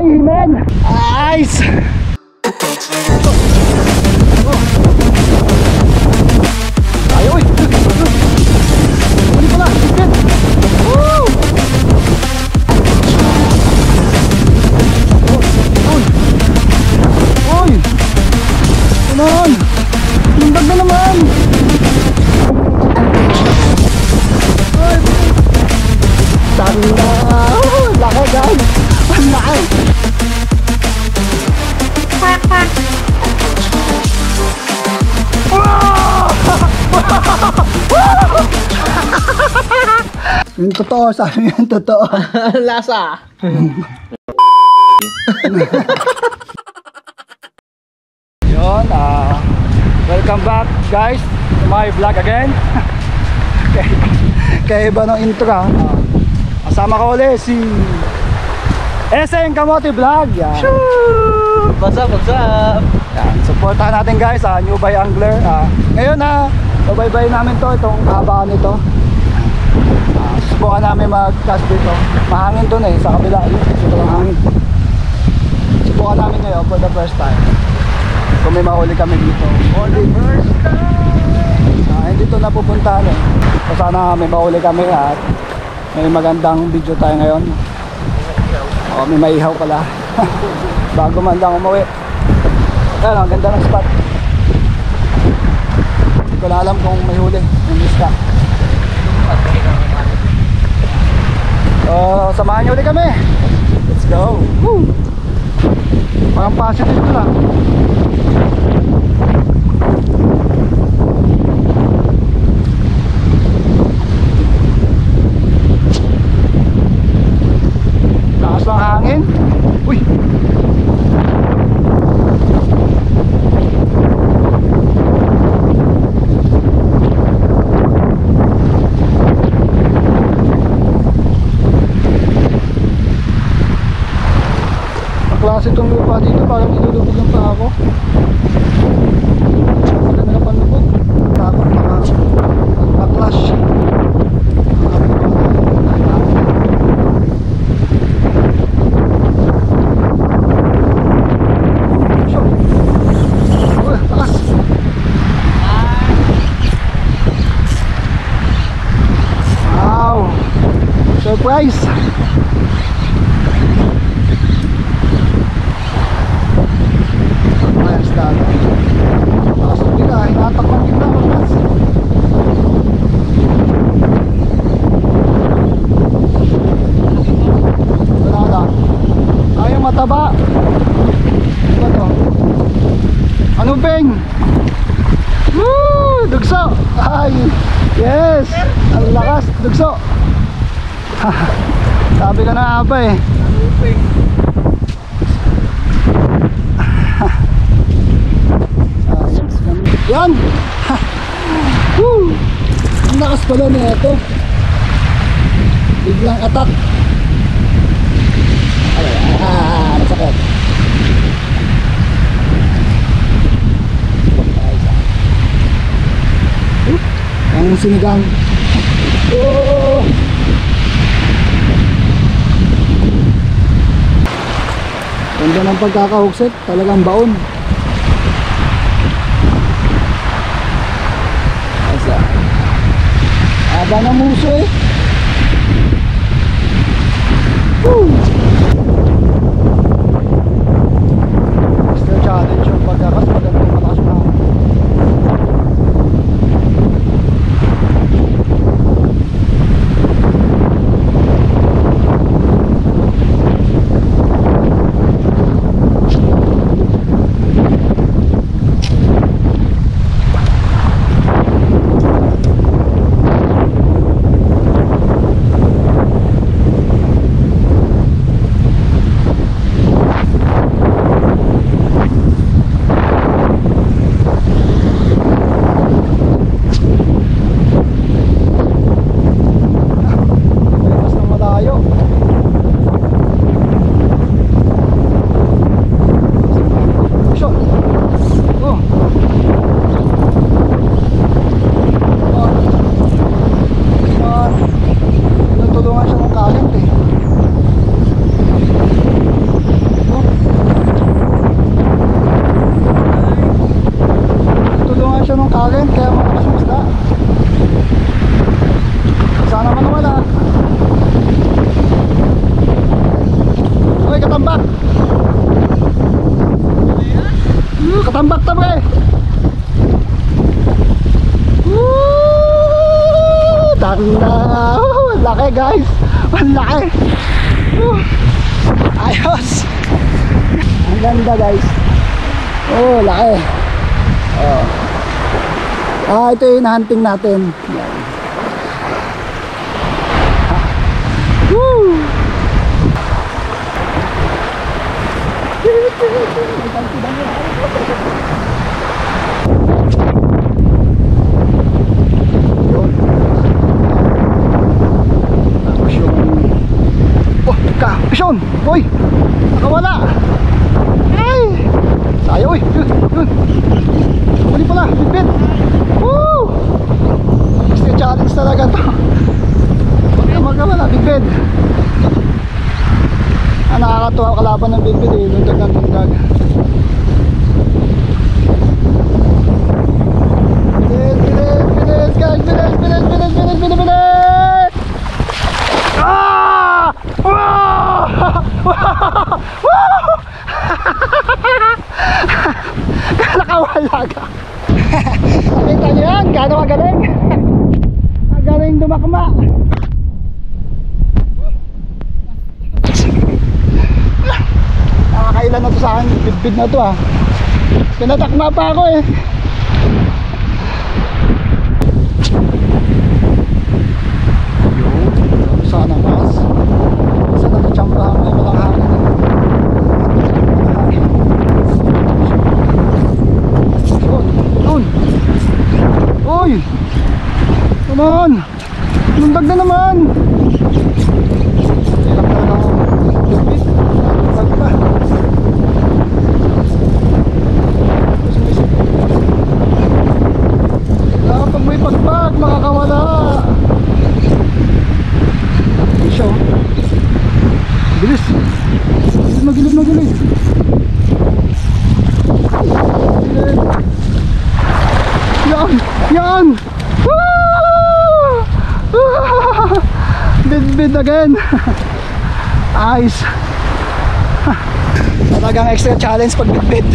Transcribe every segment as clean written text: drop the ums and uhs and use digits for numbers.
Ay, man! Nice! Ay, uy! Huli pala! Chicken! Woo! Uy! Uy! Naman! Lundag na naman! Uy! Tanda! Laki guys! Ang laki! Yung totoo, sabi yung totoo. Lasa. Yun, welcome back guys to my vlog again. Kaya iba ng intro. Kasama ko ulit si Eseng Kamote Vlog. Yan. What's up, what's up? Yan. Supportahan natin guys, New Bay Angler. Ngayon babaybay namin to, itong haba nito. Subukan namin mag-cast dito. Mahangin dun sa kabila. Dito lang hangin. Subukan namin ngayon for the first time. Kung may mahuli kami dito. For the first time. Hindi ito napupuntahan So sana may mahuli kami at may magandang video tayo ngayon. May maihaw pala. Bago man lang umuwi. Ayan, ang ganda ng spot. Hindi ko na alam kung may huli. Yung isda. Samahan nyo ulit kami. Let's go. Woo! Parang positive lang. Lakas ng hangin. Uy! Klase itong lupa dito, parang ilulubog yung pa ako. Wala na panlubog. Takot maka-clash. Takas! Wow! Surprise! Mataba. Ano to? Ano beng? Woo! Dugso! Ay! Yes! Ang lakas! Dugso! Sabi ka na apa eh. Yan! Woo! Ang lakas pala na ito. Biglang attack. Masakit. Ang sinigang. Oh! Ganda ng pagkakahukset. Talagang baon. Asa? Aba ng muso eh. Woo! Challenge yung pagkakas magandang malakas na yung current kaya malakas yung isda. Sana naman wala. Uy, katambak! Katambak ta pre! Tanda! Ang laki guys! Ang laki! Ayos! Ang ganda guys! Oh, laki! Oh. Ito yung hunting natin. Yan. Woo! Yun. Tapos yung yun! Uy! Nakawala! Ay! Sayo uy! Yun! Huli pala! Bit-bit! Woo! Gusto yung challenge talaga to. Huwag ka magkawala, bit-bit! Nakakatuwa kalaban ng bit-bit eh. Lundag ng lundag. Bilis! Bilis! Bilis! Guys! Bilis! Bilis! Bilis! Bilis! Bilis! Bilis! Ah! Wow! Nakawala ka. Nakita niyo yan? Gano'ng magaling? Magaling dumakma. Nakakailan na to sa akin. Bidbid na to ah. Pinatakma pa ako eh. Sana mas isa na tsambahan mo yung walang hangin yun. Uy, come on, lundag na naman. Hirap talaga ako lupit. Lundag pa. Pag may pagpag makakawala. Siya oh. Bilis. Magilid, magilid. Magilid. Yan! Yan! Bid-bid again. Ayos. Talagang extra challenge pag bid-bid.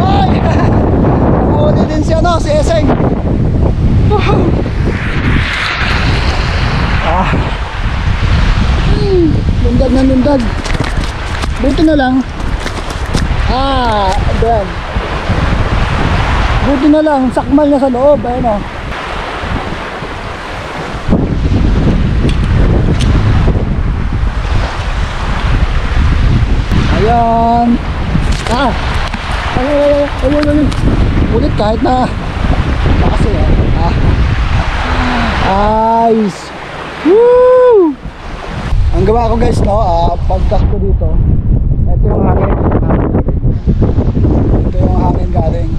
Ay! Huli din siya no, si Eseng. Lundag na lundag. Buti na lang. Ayan. Buti na lang, sakmal na sa loob. Ayan o. Ayan. Ayun. Ulit kahit na kasi Nice. Woo! Ang gawa ko guys no, pagkas ko dito, ito yung hangin. Ito yung hangin galing.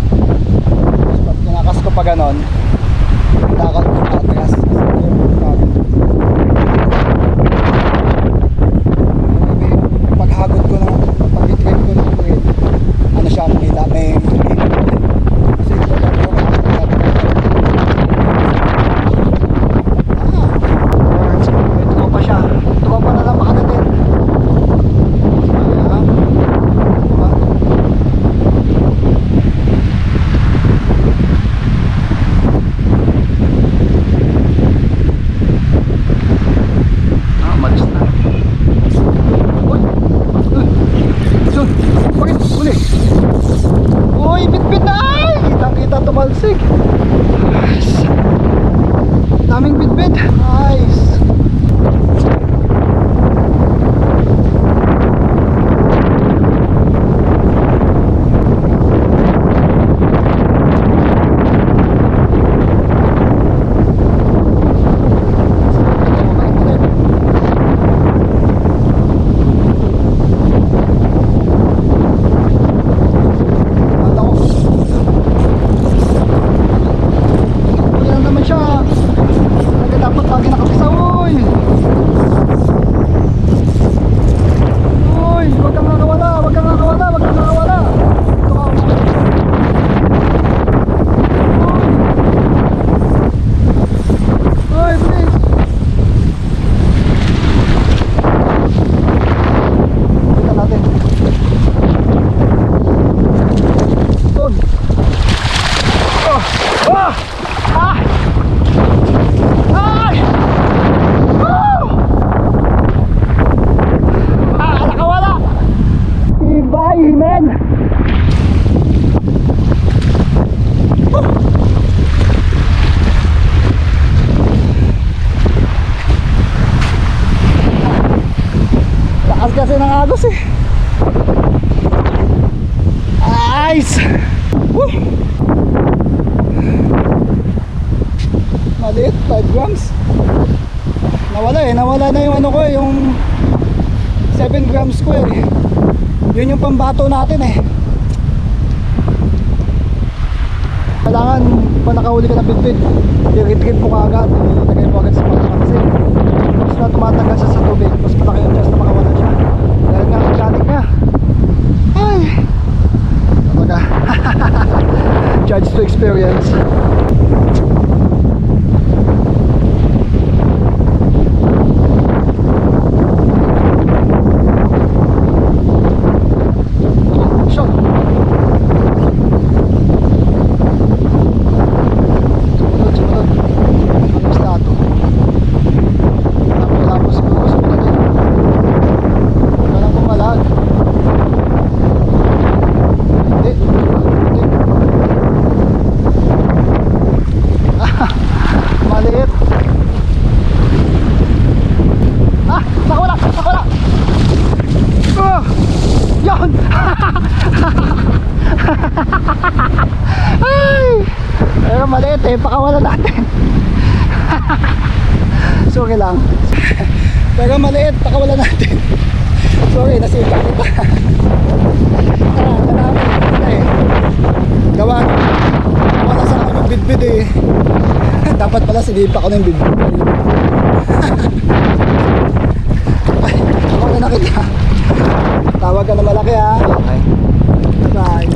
Tapos pag kinakas ko pa ganon, takot ko patras. Ito yung hangin. Paghagod ko ng pag-trip ko ng grid, ano siya, may kasi ito lang yung grams. Nawala na yung ano ko yung 7 grams ko eh. Yun yung pambato natin eh. Kailangan pa nakahuli ka ng bitbit, i-retrieve mo kaagad, ilagay mo agad sa mga kasi mas na tumatagal siya sa tubig, mas malaki yung chance na makawala siya dahil nga organic na. Ay talaga. Judge to experience. Pero maliit eh, pakawalan natin. Sorry lang. Pero maliit, pakawalan natin. Sorry, nasipa kita. Namin kita eh. Gawa wala sa akin yung bidbid eh. Dapat pala sinipa ko na yung bidbid. Ay, pakawalan na kita. Tawag ka na malaki ha. Okay. Bye.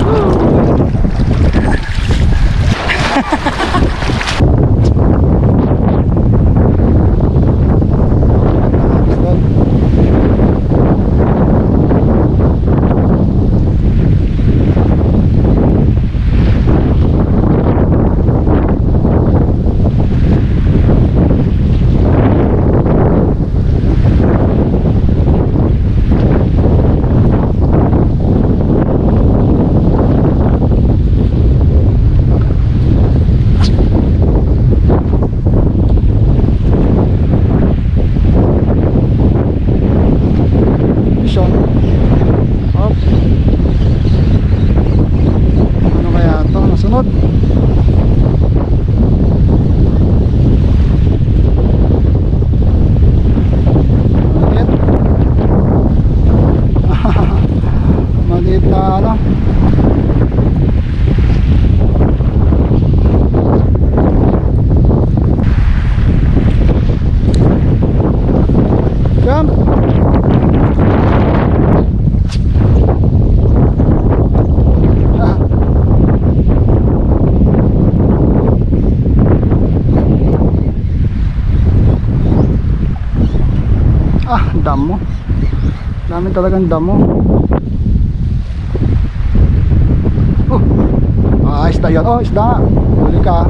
Damo. Dami talagang damo. Isda yun. Oh, isda. Huli ka.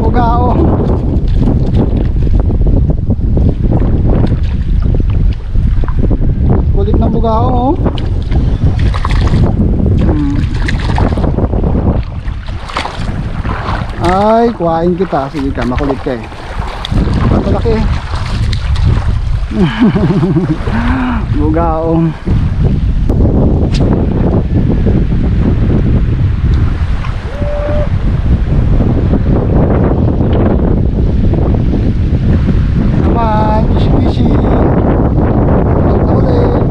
Bugao. Kulit ng bugao. Ay, kuhain kita. Sige ka, makulit ka eh. Malaki eh. Bugaong. Naman, fishy. Ulit.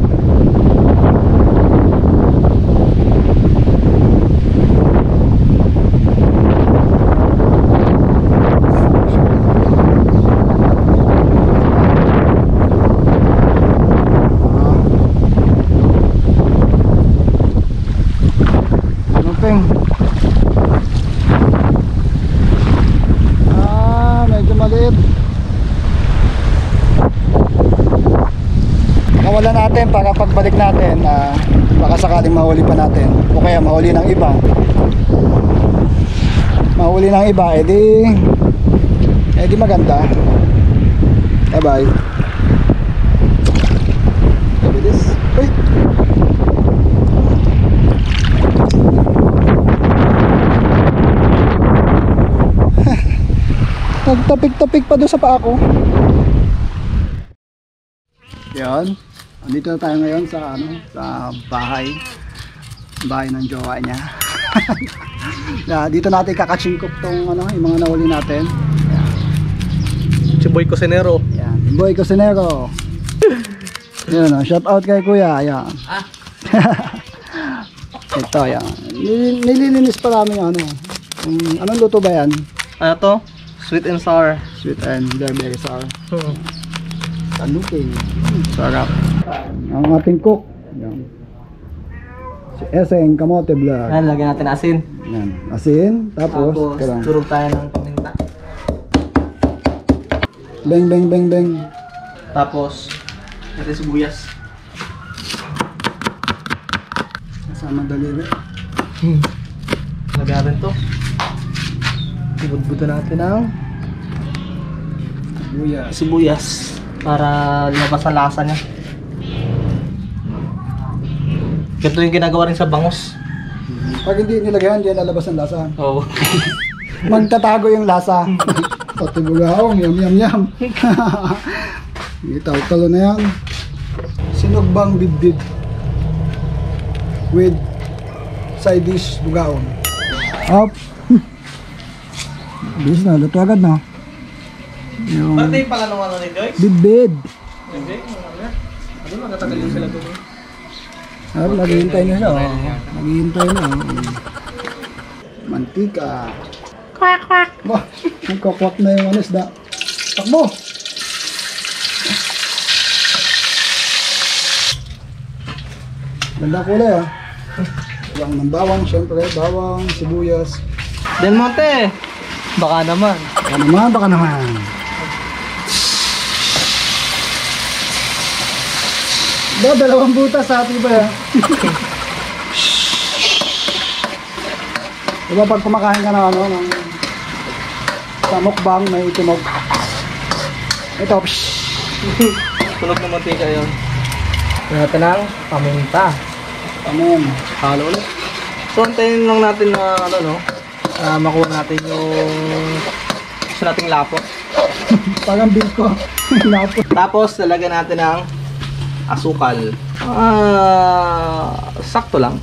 Medyo maliit. Kawalan natin para pagbalik natin baka sakaling mahuli pa natin o kaya mahuli ng iba. Mahuli ng iba edi maganda. Bye bye. Uy. Nagtapik-tapik pa doon sa paa ko. Yan. Andito na tayo ngayon sa sa bahay ng jowa niya. Dito natin kakachingkop tong yung mga nahuli natin. Yan. Chiboy Cosinero. Yan, Boy Cosinero. Yan, shout out kay Kuya. Yan. Ah. Ito, yan. Nililinis pa namin yung ano. Anong luto ba yan? Ano to? Sweet and sour. Sweet and very sour. Hmm. Tanuking. Sarap. Ang ating cook. Yan. Si Eseng Kamote Vlog. Ayan, lagyan natin asin. Yan. Asin. Tapos kurang. turog tayo ng paminta. Beng, beng, beng, beng. Tapos, ito sibuyas. Kasama daliri. Lagyan rin to. Ibudbuto natin ang Buyas. sibuyas para lumabas ang lasa niya. Ganito yung ginagawa rin sa bangus. Pag hindi nilagyan, diyan lalabas ang lasa. Oo. Magtatago yung lasa. Pati bugahong, yum yum yum. Itaw-talo na yan. Sinugbang bidbid. With side dish bugahong. Up. Bis na, luto agad na. Yung Parte pala nung ano ni Joyce? bidbid. Hindi, ano magtatagal yung sila doon? Naghihintay na siya. Naghihintay na. Mantika. Quack, quack. Bah, nagkakwak na yung ano isda. Takbo! Ganda kulay ah. Lang ng bawang, syempre. Bawang, sibuyas. Del Monte! Baka naman. Baka naman, baka naman. Ba, dalawang butas sa ating ba ah. Diba pag kumakain ka ng ano, ng sa mukbang may tunog. Ito, psh. Tulog ng mantika yun. Natin ang paminta. Amen. Halo ulit. So, antayin lang natin na ano no, makuha natin yung gusto nating lapot. Parang bilko. Lapot. Tapos, lalagyan natin ng asukal. Sakto lang.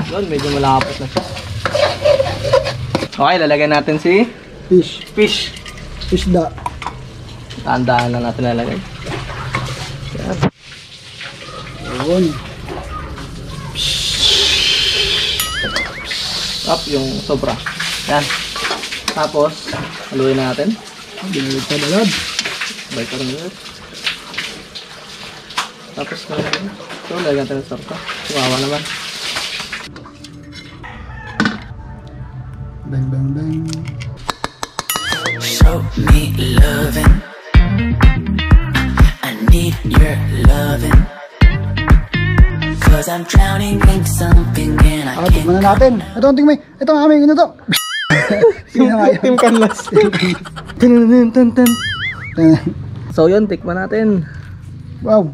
Yun, medyo malapot na siya. Okay, lalagyan natin si Fish. fish. Isda. Tandaan lang natin lalagay. Yan. Yun. Up yung sobra. Yan. Tapos, haluin natin. Binalig pa dalad. Balik ka rin yun. Tapos, ito, lagyan natin ng sarta. Sumawa naman. Bang, bang, bang. Show me loving. I need your loving. Cause I'm drowning in something and I can't. Tikman na natin. Ito ang tingmay. Ito ang aming ino to. Sino nga yun? Team Canvas. So yun, tikman natin. Wow.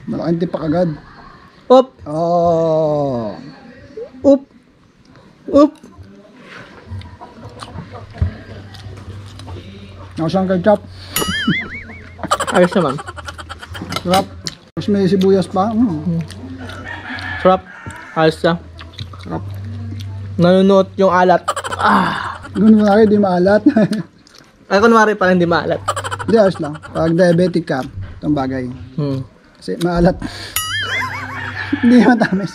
Malaking tipak agad. Up! Oh. Up! Up! Nakasang ketchup. Ayos naman. Sarap. Tapos may sibuyas pa. Sarap. Ayos siya. Sarap. Nanunuot yung alat. Ganun mo na rin, di maalat. Ay, kunwari pala hindi maalat. Hindi, ayos lang. Pag diabetic ka, itong bagay. Kasi maalat. Hindi matamis.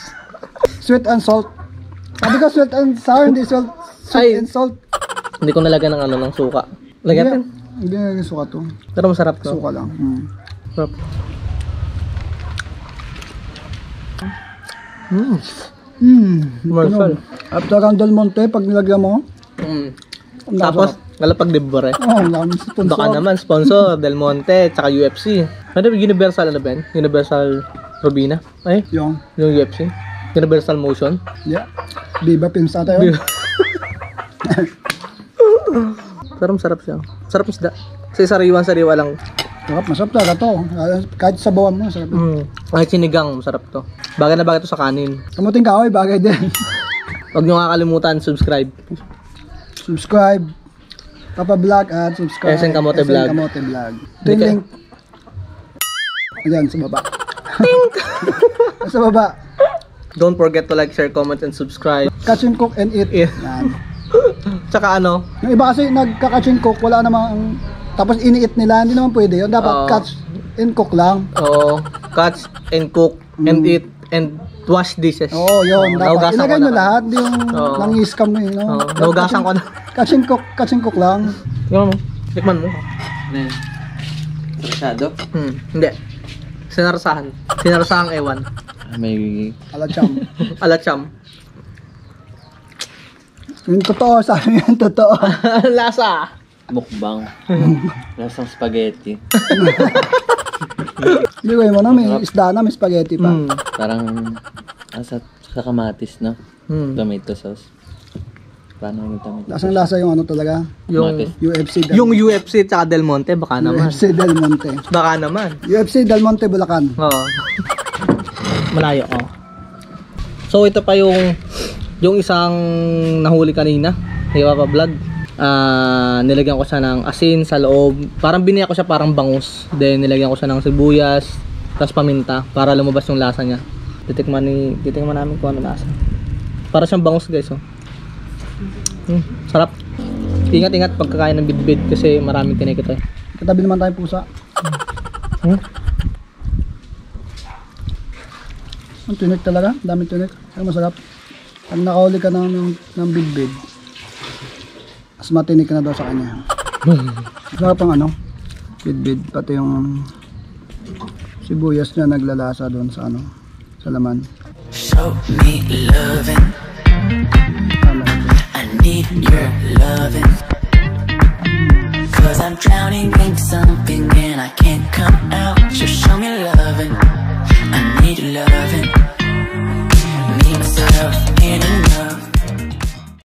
Sweet and salt. Sabi ko sweet and sour, hindi salt. Sweet Ay. and salt. Hindi ko nalagyan ng ano ng suka. Lagyan natin. Hindi na suka to. Pero masarap to. Suka lang. Sarap. Commercial. After ang Del Monte, pag nilagyan mo, Tapos, lalapag libre. ang dami sponsor. Baka naman, sponsor, Del Monte, tsaka UFC. Ano ba, Universal ano ba yun? Universal Robina? Ay, Yung, yung UFC. Universal Motion. yeah. Viva Films ata yun. Pero masarap siya. Sarap isda. Kasi sariwa lang. Sarap, masarap talaga to. Kahit sa bawan mo, sarap. Kahit sinigang, masarap to. Bagay na bagay to sa kanin. Kamuting kahoy, bagay din. Huwag nyo kakalimutan, subscribe. Subscribe. Papa Vlog at subscribe. SN Kamote Vlog. SN Kamote Vlog. Ito Hindi yung ka- link. Ayan, sa baba. Sa baba. Don't forget to like, share, comment, and subscribe. catch and cook and eat. Yeah. Yan. Tsaka ano, Yung iba kasi nagka-catch and cook, wala namang, tapos ini-eat nila, hindi naman pwede yun. Dapat Oo. catch and cook lang. catch and cook and eat and wash dishes. Oo, yun. Dapat Naugasan ilagay ko nyo na. lahat, yung Oo. nang-i-scam mo yun. No? Naugasan ko na. Catch and cook lang. Yung tikman mo. Masyado? Hindi. Sinarsahan. Sinarsahang ewan. May... Alacham. Alacham. Yung totoo, sabi yung totoo. Lasa. mukbang. Lasang spaghetti. Bigay mo na, may isda na, may spaghetti pa. Parang sa kamatis, no? Tomato sauce. Paano yung tomato sauce? Lasang-lasa yung ano talaga. Yung Kamatis. UFC Del yung UFC tsaka Del Monte, baka naman. UFC Del Monte. Baka naman. UFC Del Monte, Bulacan. Oo. Malayo, oh. So ito pa yung isang nahuli kanina, di ba pa vlog? Nilagyan ko siya ng asin sa loob. Parang biniya ko siya parang bangus. Then nilagyan ko siya ng sibuyas, tapos paminta para lumabas yung lasa niya. Titikman namin kung ano lasa. Para siyang bangus, guys, oh. Sarap. Ingat-ingat pagkakain ng bidbid kasi maraming tinik ito, eh. Katabi naman tayong pusa. Ang tunik talaga, daming tunik. Ang masarap. Pag nakahuli ka ng bidbid, mas matinik na daw sa kanya. Masarap ang ano, bidbid. Pati yung sibuyas niya naglalasa doon sa ano, sa laman. Show me loving. Tama. I need your loving. Cause I'm drowning in something and I can't come out. So show me loving. I need your loving.